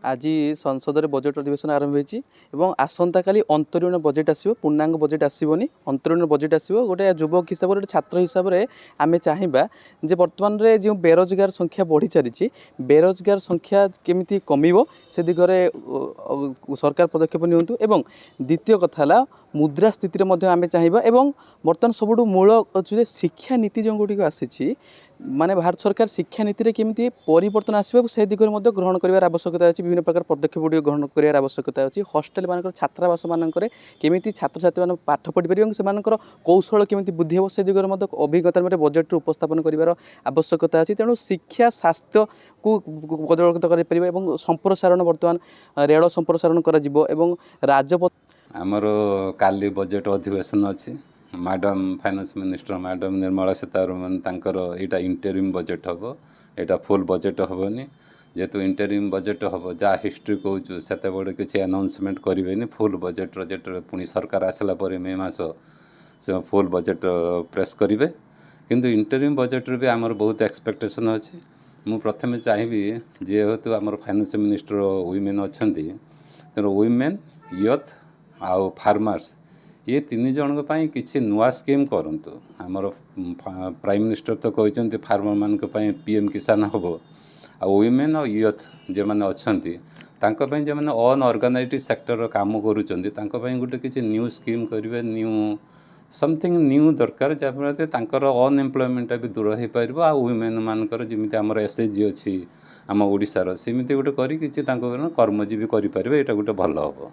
आज संसद में बजेट अधिवेशन आरंभ होती आसंता काली अंतरीण बजेट आसो पूर्णांग बजेट आसोनी अंतरीण बजेट आसो गोटे युवक हिसाब से गोटे छात्र हिसाब से आम चाहिए जे बर्तमान रे जो बेरोजगार संख्या बढ़ी चली बेरोजगार संख्या केमी कम से दिगरे सरकार पदक्षेप नियंतु एवं द्वितीय कथा मुद्रा स्थिति आम चाहिए बर्तमान सबुठ मूल अच्छे शिक्षा नीति जो गुटिक आसी माने भारत सरकार शिक्षा नीति रे केमिति परिवर्तन आसबा से दिगरे मध्ये ग्रहण करिवार आवश्यकता अछि विभिन्न प्रकार पदक्षेप गुडी ग्रहण करिवार आवश्यकता अछि हॉस्टल मानकर छात्रावास मानकर केमिति छात्र छात्री मान पाठ पढ़ि परिबे से मानकर कौशल केमिति बुद्धि हो से दिगरे मध्ये अभिज्ञता मध्ये बजेट रे उपस्थापन करिवार आवश्यकता अछि तेणु शिक्षा स्वास्थ्य को बदलगत करि परिबे एवं संप्रसारण बर्तमान रेल संप्रसारण करा जिवो एवं राजपथ आमर काली बजेट अधिवेशन अछि madam finance minister madam Nirmala Sitharaman तांकर एटा इंटरिम बजेट हम एटा फुल बजेट हेनी जेहेतु इंटरिम बजेट हम जहाँ हिस्ट्री कहूँ से बड़े किसी अनाउंसमेंट करेंगे फुल बजेट जो पुणी सरकार आसला पर मे मास से फुल बजेट प्रेस करेंगे किंतु इंटरिम बजेट भी आमर बहुत एक्सपेक्टेशन अच्छी मु प्रथम चाहिए जेहेतु आमर फाइनेंस मिनिस्टर वुमेन अच्छा तेणु वुमेन यूथ आउ फार्मर्स ये तीन जन किसी नुआ स्कीम करूँ आमर प्राइम मिनिस्टर तो कहते फार्मर मान पीएम किसान हम आ वुमेन और यूथ जो मैंने अच्छा जो मैंने अनऑर्गेनाइज्ड सेक्टर काम करूँ गोटे किसी न्यू स्कीम करेंगे न्यू समथिंग न्यू दरकार जहाँफल अनएम्प्लॉयमेंट भी दूर हो पार आ वुमेन मानकर जमी आम एसएचजी अच्छी आम ओडार सेमती गोटे कर कर्मजीवी करेंगे यहाँ गोटे भल हम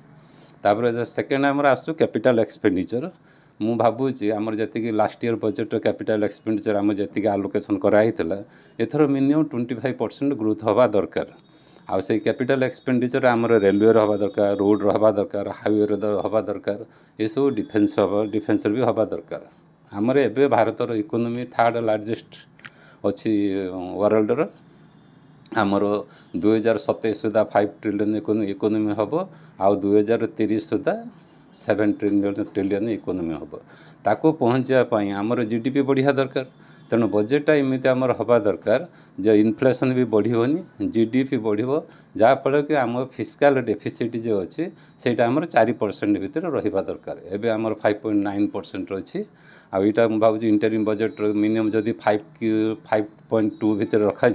तापर सेकेंड आमर आसू कैपिटल एक्सपेंडिचर मु भावुची आमर जी last year budget capital expenditure आम जी आलोकेशन कराई एथर मिनिमम 25% ग्रोथ हवा दरकार आउ से कैपिटल एक्सपेंडिचर आमर रेलवे हवा दरकार रोड हवा दरकार हाईवे हवा दरकार ये सब डिफेन्स डिफेन्स भी हवा दरकार आमर एबे भारतर इकोनॉमी थर्ड लार्जेस्ट अच्छी वर्ल्डर आमर 2027 सुधा 5 ट्रिलियन इकोनॉमी हम आउ 2030 सुधा 7 ट्रिलियन इकोनॉमी हम ताको पहुँचापी आमर जीडीपी बढ़िया दरकार तेणु बजेटा इमित आमर हवा दरकार जो इन्फ्लेशन भी बढ़ोनी जीडीपी बढ़ो जहाँफल कि आम फिस्काल डेफिसिट जो अच्छी से आमर 4% भितर रहा दरकार एवं आमर 5.9% अच्छी आईटा मुझे इंटरिम बजेट मिनिमम जदि 5.2 भितर रखा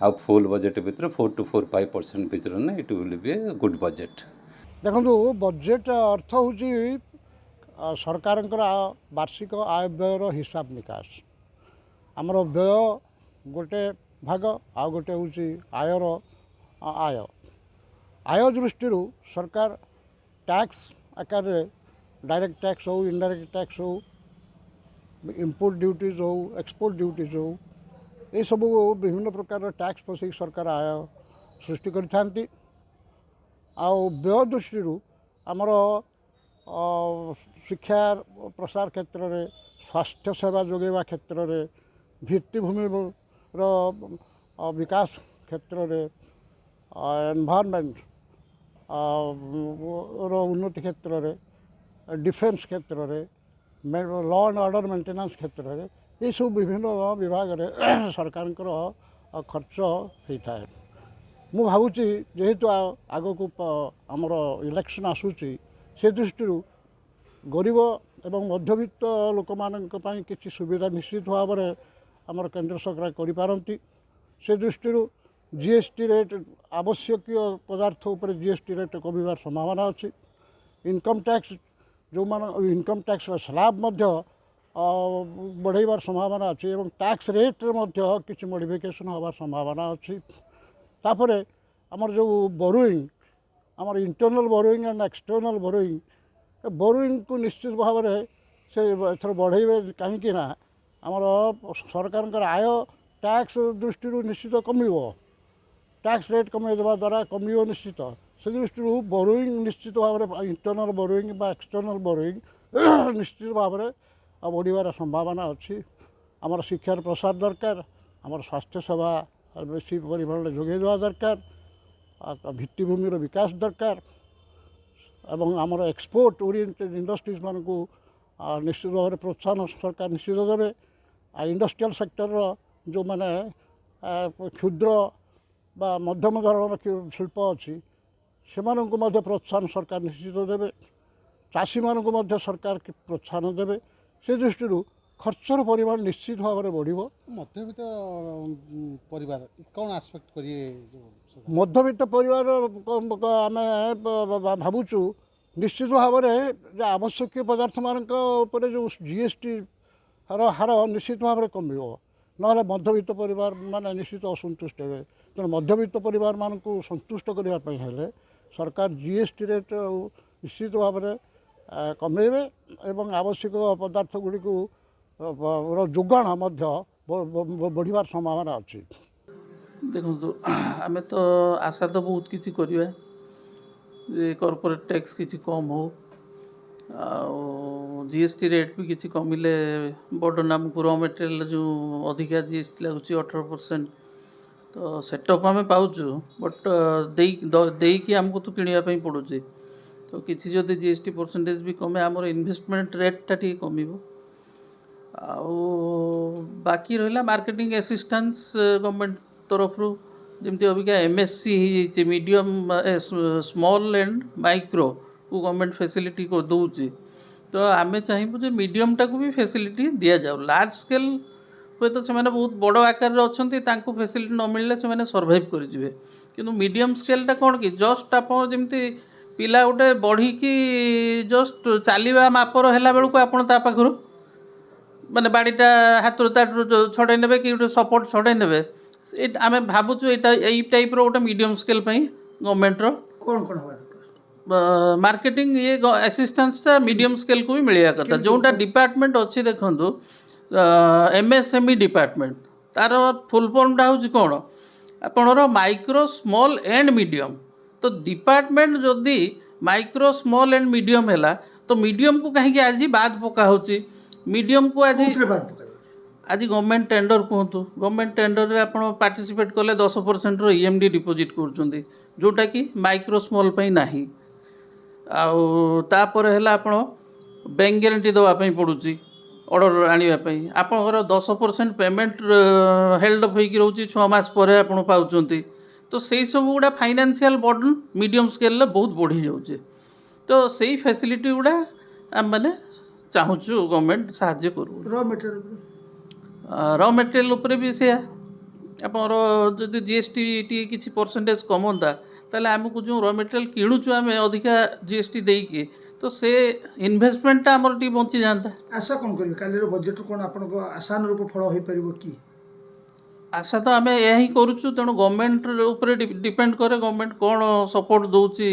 आ फुल बजेट भितर 4 to 4-5% भितर ना it will be a good budget. देखो बजेट अर्थ हूँ सरकार वार्षिक आय व्ययर हिसाब निकास आमर व्यय गोटे भाग आ गोटे हूँ आयर आय आय दृष्टि सरकार टैक्स आकार डायरेक्ट टैक्स हो इनडायरेक्ट टैक्स हो इम्पोर्ट ड्यूटीज हो एक्सपोर्ट ड्यूटीज हो ये सब विभिन्न प्रकार टैक्स पसई सरकार आय सृष्टि करि व्यय दृष्टि आमर शिक्षा प्रसार क्षेत्र में स्वास्थ्य सेवा जोगेवा क्षेत्र में भित्तिभूमि विकास क्षेत्र में एनवायरनमेंट उन्नति क्षेत्र में डिफेन्स क्षेत्र में लॉ एंड ऑर्डर मेंटेनेंस क्षेत्र में ये सब विभिन्न विभाग में सरकार खर्च होता है मु भावुची जेहेतु आग को आमर इलेक्शन आसूची से दृष्टि गरीब एवं मध्यवित्त लोक मान किसी सुविधा निश्चित भाव में आमर केंद्र सरकार करिपारंती से दृष्टि जीएसटी रेट आवश्यक पदार्थ उपर जीएसटी रेट कमिबार संभावना अच्छी इनकम टैक्स जो मान इनकम टैक्स स्लैब बढ़ाइबार संभावना अच्छी एवं टैक्स रेट किसी मॉडिफिकेशन होबार संभावना अच्छी तापर आमर जो बोरोइंग आमर internal borrowing and external borrowing को निश्चित भाव में से एथर बढ़ाइबे कहीं आमर सरकार आय टैक्स दृष्टि निश्चित कमिबो टैक्स रेट कमेदेवा द्वारा कमिबो निश्चित से दृष्टि बोरोइंग निश्चित भाव में इंटरनल बोरोइंग बा एक्सटर्नल बोरोइंग निश्चित भाव में बढ़िबार संभावना अच्छी आमर शिक्षार प्रसार दरकार आमर स्वास्थ्य सेवा बेसी परिमाण जोगे देवा दरकार भित्तिभूमि विकास दरकार एवं आमर एक्सपोर्ट ओरिएंटेड इंडस्ट्रीज मान को निश्चित भाव में प्रोत्साहन सरकार निश्चित देवे इंडस्ट्रियल सेक्टर जो माने क्षुद्र ବା ମଧ୍ୟମ ଧରଣର ଶିଳ୍ପ ଅଛି ସେମାନଙ୍କୁ ମଧ୍ୟ ପ୍ରୋତ୍ସାହନ ସରକାର ନିଶ୍ଚିତ ଦେବେ। ଚାଷୀମାନଙ୍କୁ ମଧ୍ୟ ସରକାର ପ୍ରୋତ୍ସାହନ ଦେବେ। ସେ ଦୃଷ୍ଟିରୁ ଖର୍ଚ୍ଚର ପରିମାଣ ନିଶ୍ଚିତ ଭାବରେ ବଢ଼ିବ। ମଧ୍ୟବିତ୍ତ ପରିବାର କ'ଣ ଆସ୍ପେକ୍ଟ କରିବେ? ମଧ୍ୟବିତ୍ତ ପରିବାର ଆମେ ଭାବୁଛୁ ନିଶ୍ଚିତ ଭାବରେ ଯେ ଆବଶ୍ୟକୀୟ ପଦାର୍ଥମାନଙ୍କ ଉପରେ ଯେଉଁ GST ହାର ନିଶ୍ଚିତ ଭାବରେ କମିବ, ନହେଲେ ମଧ୍ୟବିତ୍ତ ପରିବାର ମାନେ ନିଶ୍ଚିତ ଅସନ୍ତୁଷ୍ଟ ହେବେ। ତେଣୁ ମଧ୍ୟବିତ୍ତ ପରିବାରମାନଙ୍କୁ ସନ୍ତୁଷ୍ଟ କରିବା ପାଇଁ ହେଲେ ସରକାର GST ରେଟ୍ ନିଶ୍ଚିତ ଭାବରେ କମେଇବେ ଏବଂ ଆବଶ୍ୟକ ପଦାର୍ଥ ଗୁଡ଼ିକୁ ଯୋଗାଣ ମଧ୍ୟ ବଢ଼ିବାର ସମ୍ଭାବନା ଅଛି। ଦେଖନ୍ତୁ ଆମେ ତ ଆଶା ତ ବହୁତ କିଛି କରିବା ଯେ କର୍ପୋରେଟ୍ ଟ୍ୟାକ୍ସ କିଛି କମ୍ ହଉ, ଆଉ GST ରେଟ୍ ବି କିଛି କମିଲେ ବର୍ଡ଼ନ୍ ଆମକୁ ର ମେଟେରିଆଲ୍ ଯେଉଁ ଅଧିକା GST ଲାଗୁଛି 18%, ତ ସେଟଅପ୍ ଆମେ ପାଉଛୁ ବଟ୍ ଦେଇକି ଆମକୁ ତ କିଣିବା ପାଇଁ ପଡ଼ୁଛି। ତ କିଛି ଯଦି GST ପରସେଣ୍ଟେଜ୍ ବି କମେ ଆମର ଇନଭେଷ୍ଟମେଣ୍ଟ ରେଟ୍ଟା ଟିକେ କମିବ। ଆଉ ବାକି ରହିଲା ମାର୍କେଟିଂ ଆସିଷ୍ଟାନ୍ସ ଗଭର୍ଣ୍ଣମେଣ୍ଟ ତରଫରୁ, ଯେମିତି ଅବିକା MSC ହେଇଯାଇଛି ମିଡ଼ିୟମ୍ ସ୍ମଲ୍ ଆଣ୍ଡ ମାଇକ୍ରୋକୁ ଗଭର୍ଣ୍ଣମେଣ୍ଟ ଫେସିଲିଟି ଦେଉଛି। ତ ଆମେ ଚାହିଁବୁ ଯେ ମିଡ଼ିୟମ୍ଟାକୁ ବି ଫେସିଲିଟି ଦିଆଯାଉ। ଲାର୍ଜ ସ୍କେଲ୍ ହୁଏତ ସେମାନେ ବହୁତ ବଡ଼ ଆକାରରେ ଅଛନ୍ତି, ତାଙ୍କୁ ଫେସିଲିଟି ନ ମିଳିଲେ ସେମାନେ ସର୍ଭାଇଭ୍ କରିଯିବେ। କିନ୍ତୁ ମିଡ଼ିୟମ୍ ସ୍କେଲ୍ଟା କ'ଣ କି ଜଷ୍ଟ ଆପଣ ଯେମିତି ପିଲା ଗୋଟେ ବଢ଼ିକି ଜଷ୍ଟ ଚାଲିବା ମାପର ହେଲା ବେଳକୁ ଆପଣ ତା ପାଖରୁ ମାନେ ବାଡ଼ିଟା ହାତରୁ ତାଠୁ ଛଡ଼େଇ ନେବେ କି ଗୋଟେ ସପୋର୍ଟ ଛଡ଼େଇ ନେବେ। ଆମେ ଭାବୁଛୁ ଏଇ ଟାଇପ୍ର ଗୋଟେ ମିଡ଼ିୟମ୍ ସ୍କେଲ୍ ପାଇଁ ଗଭର୍ଣ୍ଣମେଣ୍ଟର କ'ଣ ହେବା ଦରକାର? ମାର୍କେଟିଂ ଆସିଷ୍ଟାନ୍ସଟା ମିଡ଼ିୟମ୍ ସ୍କେଲ୍କୁ ବି ମିଳିବା କଥା। ଯେଉଁଟା ଡିପାର୍ଟମେଣ୍ଟ ଅଛି ଦେଖନ୍ତୁ MSME ଡିପାର୍ଟମେଣ୍ଟ, ତା'ର ଫୁଲ୍ ଫର୍ମଟା ହେଉଛି କ'ଣ ଆପଣଙ୍କର ମାଇକ୍ରୋ ସ୍ମଲ୍ ଆଣ୍ଡ ମିଡ଼ିୟମ୍। ତ ଡିପାର୍ଟମେଣ୍ଟ ଯଦି ମାଇକ୍ରୋ ସ୍ମଲ୍ ଆଣ୍ଡ ମିଡ଼ିୟମ୍ ହେଲା ତ ମିଡ଼ିୟମ୍କୁ କାହିଁକି ଆଜି ବାଦ୍ ପକା ହେଉଛି? ମିଡ଼ିୟମ୍କୁ ଆଜି ଗଭର୍ଣ୍ଣମେଣ୍ଟ ଟେଣ୍ଡର କୁହନ୍ତୁ, ଗଭର୍ଣ୍ଣମେଣ୍ଟ ଟେଣ୍ଡରରେ ଆପଣ ପାର୍ଟିସିପେଟ୍ କଲେ 10%ର EMD ଡିପୋଜିଟ୍ କରୁଛନ୍ତି, ଯେଉଁଟାକି ମାଇକ୍ରୋ ସ୍ମଲ୍ ପାଇଁ ନାହିଁ। ଆଉ ତାପରେ ହେଲା ଆପଣ ବ୍ୟାଙ୍କ ଗ୍ୟାରେଣ୍ଟି ଦେବା ପାଇଁ ପଡ଼ୁଛି ଅର୍ଡ଼ର ଆଣିବା ପାଇଁ, ଆପଣଙ୍କର 10% ପେମେଣ୍ଟ ହେଲ୍ଡ ଅଫ୍ ହେଇକି ରହୁଛି, 6 ମାସ ପରେ ଆପଣ ପାଉଛନ୍ତି। ତ ସେଇ ସବୁ ଗୁଡ଼ା ଫାଇନାନ୍ସିଆଲ୍ ବର୍ଡ଼ନ୍ ମିଡ଼ିୟମ୍ ସ୍କେଲ୍ରେ ବହୁତ ବଢ଼ିଯାଉଛି। ତ ସେଇ ଫ୍ୟାସିଲିଟି ଗୁଡ଼ା ଆମେମାନେ ଚାହୁଁଛୁ ଗଭର୍ଣ୍ଣମେଣ୍ଟ ସାହାଯ୍ୟ କରୁ। ର ମେଟେରିଆଲ୍ ଉପରେ ବି ସେୟା, ଆପଣଙ୍କର ଯଦି GST ଟିକେ କିଛି ପରସେଣ୍ଟେଜ୍ କମନ୍ତା ତାହେଲେ ଆମକୁ ଯେଉଁ ର ମେଟେରିଆଲ୍ କିଣୁଛୁ ଆମେ ଅଧିକା GST ଦେଇକି, ତ ସେ ଇନଭେଷ୍ଟମେଣ୍ଟଟା ଆମର ଟିକେ ବଞ୍ଚିଯାଆନ୍ତା। ଆଶା କ'ଣ କରିବେ? କାଲିର ବଜେଟ୍ରୁ କ'ଣ ଆପଣଙ୍କ ଆଶାନୁରୂପ ଫଳ ହୋଇପାରିବ କି? ଆଶା ତ ଆମେ ଏହା ହିଁ କରୁଛୁ। ତେଣୁ ଗଭର୍ଣ୍ଣମେଣ୍ଟ ଉପରେ ଡିପେଣ୍ଡ କରେ ଗଭର୍ଣ୍ଣମେଣ୍ଟ କ'ଣ ସପୋର୍ଟ ଦେଉଛି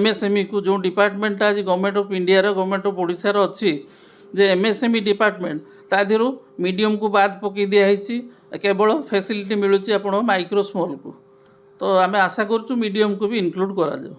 MSMEକୁ। ଯେଉଁ ଡିପାର୍ଟମେଣ୍ଟଟା ଆଜି ଗଭର୍ଣ୍ଣମେଣ୍ଟ ଅଫ୍ ଇଣ୍ଡିଆର ଗଭର୍ଣ୍ଣମେଣ୍ଟ ଅଫ୍ ଓଡ଼ିଶାର ଅଛି ଯେ MSME ଡିପାର୍ଟମେଣ୍ଟ, ତା ଦେହରୁ ମିଡ଼ିୟମ୍କୁ ବାଦ୍ ପକାଇ ଦିଆହେଇଛି, କେବଳ ଫ୍ୟାସିଲିଟି ମିଳୁଛି ଆପଣ ମାଇକ୍ରୋ ସ୍ମଲ୍କୁ। ତ ଆମେ ଆଶା କରୁଛୁ ମିଡ଼ିୟମ୍କୁ ବି ଇନକ୍ଲୁଡ଼ କରାଯାଉ।